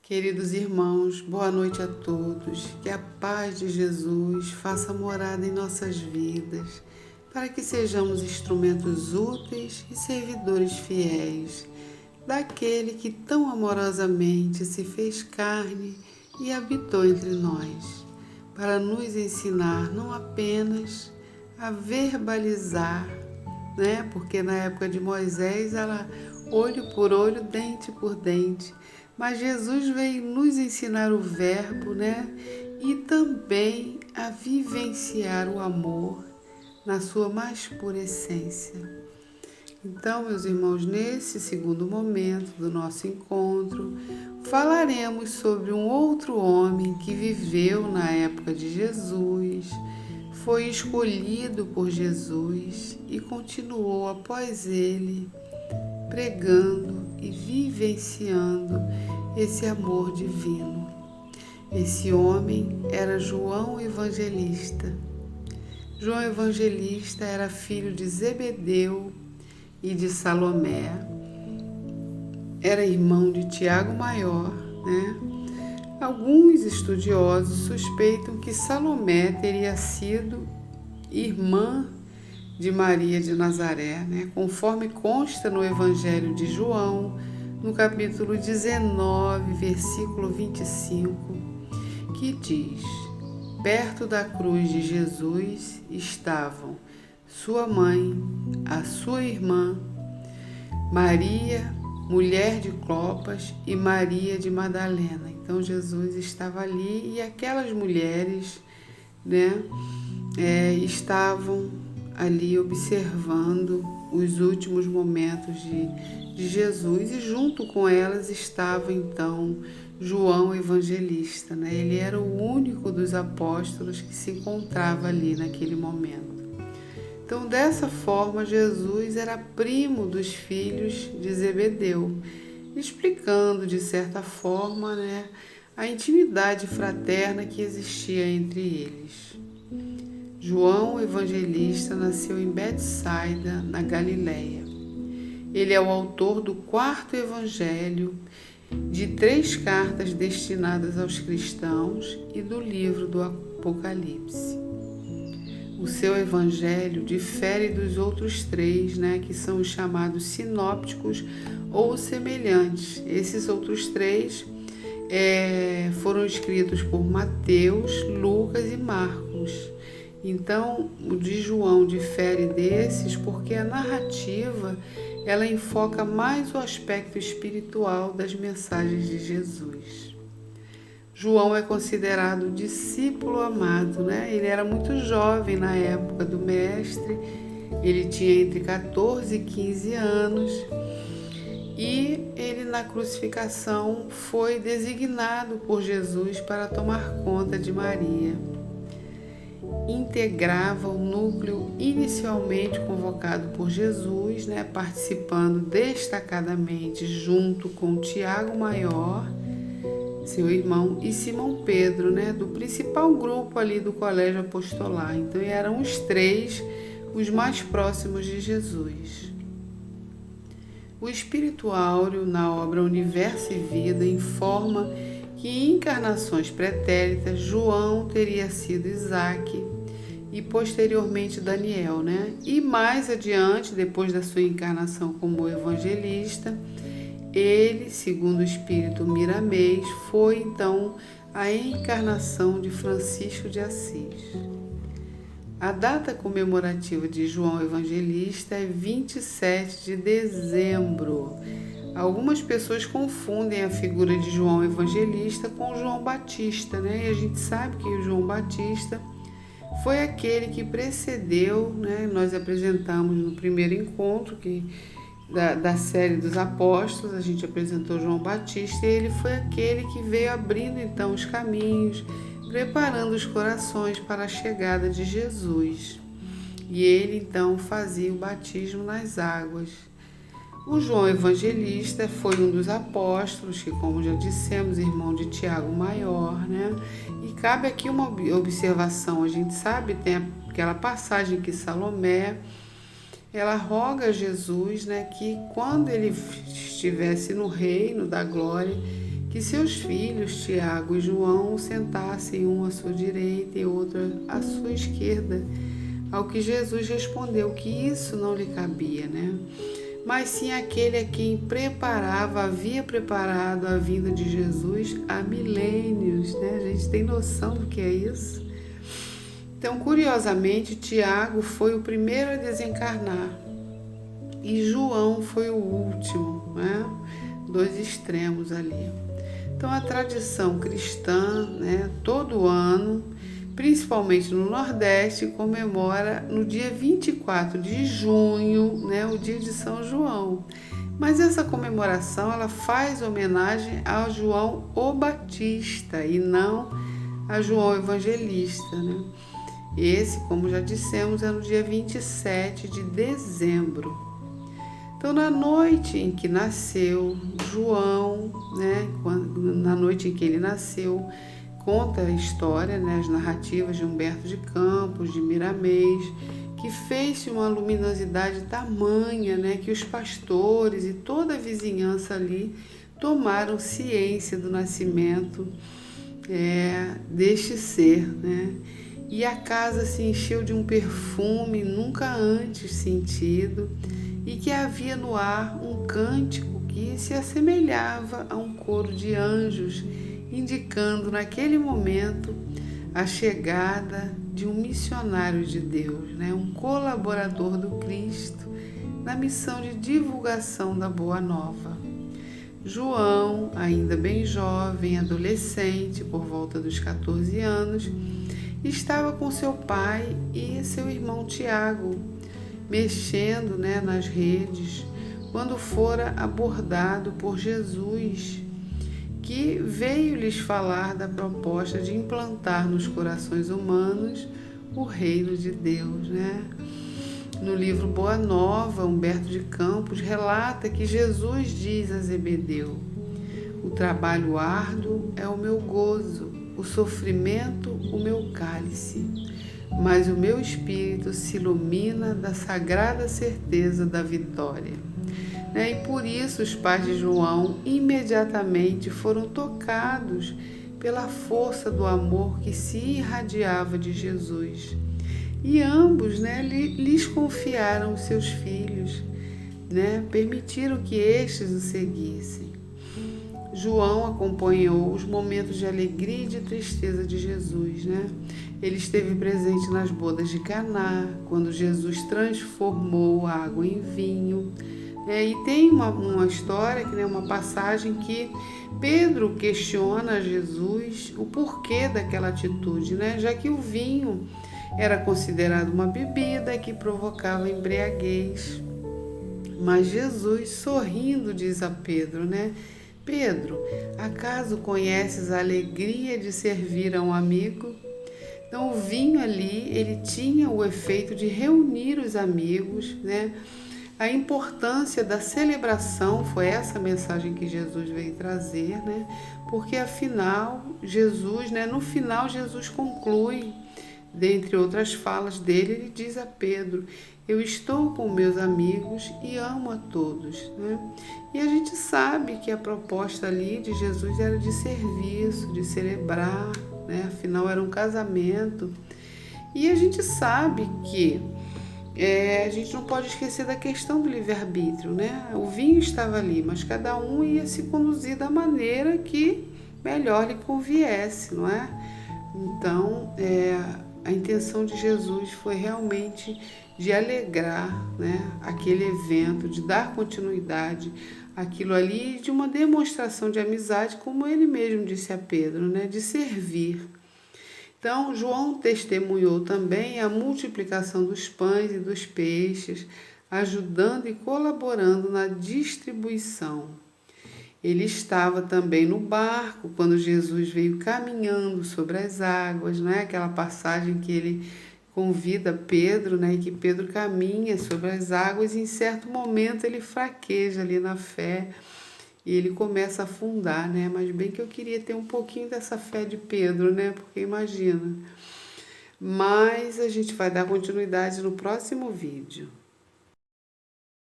Queridos irmãos, boa noite a todos. Que a paz de Jesus faça morada em nossas vidas, para que sejamos instrumentos úteis e servidores fiéis daquele que tão amorosamente se fez carne e habitou entre nós, para nos ensinar não apenas a verbalizar, Porque na época de Moisés era olho por olho, dente por dente. Mas Jesus veio nos ensinar o verbo, E também a vivenciar o amor na sua mais pura essência. Então, meus irmãos, nesse segundo momento do nosso encontro, falaremos sobre um outro homem que viveu na época de Jesus, foi escolhido por Jesus e continuou após ele, pregando e vivenciando esse amor divino. Esse homem era João Evangelista. João Evangelista era filho de Zebedeu e de Salomé. Era irmão de Tiago Maior, Alguns estudiosos suspeitam que Salomé teria sido irmã de Maria de Nazaré, Conforme consta no Evangelho de João, no capítulo 19, versículo 25, que diz: perto da cruz de Jesus estavam sua mãe, a sua irmã, Maria, mulher de Clopas, e Maria de Madalena. Então Jesus estava ali e aquelas mulheres, estavam ali observando os últimos momentos de Jesus, e junto com elas estava então João Evangelista, Ele era o único dos apóstolos que se encontrava ali naquele momento. Então, dessa forma, Jesus era primo dos filhos de Zebedeu, explicando, de certa forma, a intimidade fraterna que existia entre eles. João Evangelista nasceu em Betsaida, na Galileia. Ele é o autor do 4º Evangelho, de 3 cartas destinadas aos cristãos e do livro do Apocalipse. O seu evangelho difere dos outros 3, que são os chamados sinópticos ou semelhantes. Esses outros 3 foram escritos por Mateus, Lucas e Marcos. Então, o de João difere desses porque a narrativa ela enfoca mais o aspecto espiritual das mensagens de Jesus. João é considerado discípulo amado, Ele era muito jovem na época do mestre, ele tinha entre 14 e 15 anos, e ele na crucificação foi designado por Jesus para tomar conta de Maria. Integrava o núcleo inicialmente convocado por Jesus, participando destacadamente junto com Tiago Maior, seu irmão, e Simão Pedro, do principal grupo ali do colégio apostolar. Então eram os 3 os mais próximos de Jesus. O Espírito Áureo, na obra Universo e Vida, informa que em encarnações pretéritas João teria sido Isaac e posteriormente Daniel, E mais adiante, depois da sua encarnação como evangelista, ele, segundo o espírito Miramês, foi então a encarnação de Francisco de Assis. A data comemorativa de João Evangelista é 27 de dezembro. Algumas pessoas confundem a figura de João Evangelista com João Batista, E a gente sabe que o João Batista foi aquele que precedeu, Nós apresentamos no primeiro encontro da série dos apóstolos, a gente apresentou João Batista, e ele foi aquele que veio abrindo então os caminhos, preparando os corações para a chegada de Jesus. E ele então fazia o batismo nas águas. O João Evangelista foi um dos apóstolos, que, como já dissemos, irmão de Tiago Maior, E cabe aqui uma observação, a gente sabe, tem aquela passagem que Salomé, ela roga a Jesus, que quando ele estivesse no reino da glória, que seus filhos, Tiago e João, sentassem um à sua direita e outro à sua esquerda. Ao que Jesus respondeu que isso não lhe cabia, né? Mas sim aquele a quem havia preparado a vinda de Jesus há milênios, né? A gente tem noção do que é isso? Então, curiosamente, Tiago foi o primeiro a desencarnar e João foi o último, né? Dois extremos ali. Então, a tradição cristã, né, todo ano, principalmente no Nordeste, comemora no dia 24 de junho, né, o dia de São João. Mas essa comemoração ela faz homenagem a João o Batista e não a João Evangelista, né? Esse, como já dissemos, é no dia 27 de dezembro. Então, na noite em que nasceu João, né, na noite em que ele nasceu, conta a história, né, as narrativas de Humberto de Campos, de Miramês, que fez-se uma luminosidade tamanha, né, que os pastores e toda a vizinhança ali tomaram ciência do nascimento deste ser, né? E a casa se encheu de um perfume nunca antes sentido e que havia no ar um cântico que se assemelhava a um coro de anjos, indicando naquele momento a chegada de um missionário de Deus, né? Um colaborador do Cristo na missão de divulgação da Boa Nova. João, ainda bem jovem, adolescente, por volta dos 14 anos, estava com seu pai e seu irmão Tiago, mexendo, né, nas redes, quando fora abordado por Jesus, que veio lhes falar da proposta de implantar nos corações humanos o reino de Deus, né? No livro Boa Nova, Humberto de Campos relata que Jesus diz a Zebedeu: o trabalho árduo é o meu gozo, o sofrimento o meu cálice, mas o meu espírito se ilumina da sagrada certeza da vitória. E por isso os pais de João imediatamente foram tocados pela força do amor que se irradiava de Jesus. E ambos, né, lhes confiaram os seus filhos, né, permitiram que estes o seguissem. João acompanhou os momentos de alegria e de tristeza de Jesus, né? Ele esteve presente nas bodas de Caná, quando Jesus transformou a água em vinho. E tem uma história, né, uma passagem que Pedro questiona a Jesus o porquê daquela atitude, né? Já que o vinho era considerado uma bebida que provocava embriaguez. Mas Jesus, sorrindo, diz a Pedro, né? Pedro, acaso conheces a alegria de servir a um amigo? Então, o vinho ali, ele tinha o efeito de reunir os amigos, né? A importância da celebração foi essa mensagem que Jesus veio trazer, né? Porque afinal, Jesus, né? No final, Jesus conclui, dentre outras falas dele, ele diz a Pedro: eu estou com meus amigos e amo a todos, né? E a gente sabe que a proposta ali de Jesus era de serviço, de celebrar, né? Afinal, era um casamento. E a gente sabe que a gente não pode esquecer da questão do livre-arbítrio, né? O vinho estava ali, mas cada um ia se conduzir da maneira que melhor lhe conviesse, não é? Então, a intenção de Jesus foi realmente de alegrar, né, aquele evento, de dar continuidade àquilo ali, de uma demonstração de amizade, como ele mesmo disse a Pedro, né, de servir. Então, João testemunhou também a multiplicação dos pães e dos peixes, ajudando e colaborando na distribuição. Ele estava também no barco quando Jesus veio caminhando sobre as águas, né? Aquela passagem que ele convida Pedro, né? E que Pedro caminha sobre as águas e em certo momento ele fraqueja ali na fé e ele começa a afundar, né? Mas bem que eu queria ter um pouquinho dessa fé de Pedro, né? Porque imagina. Mas a gente vai dar continuidade no próximo vídeo.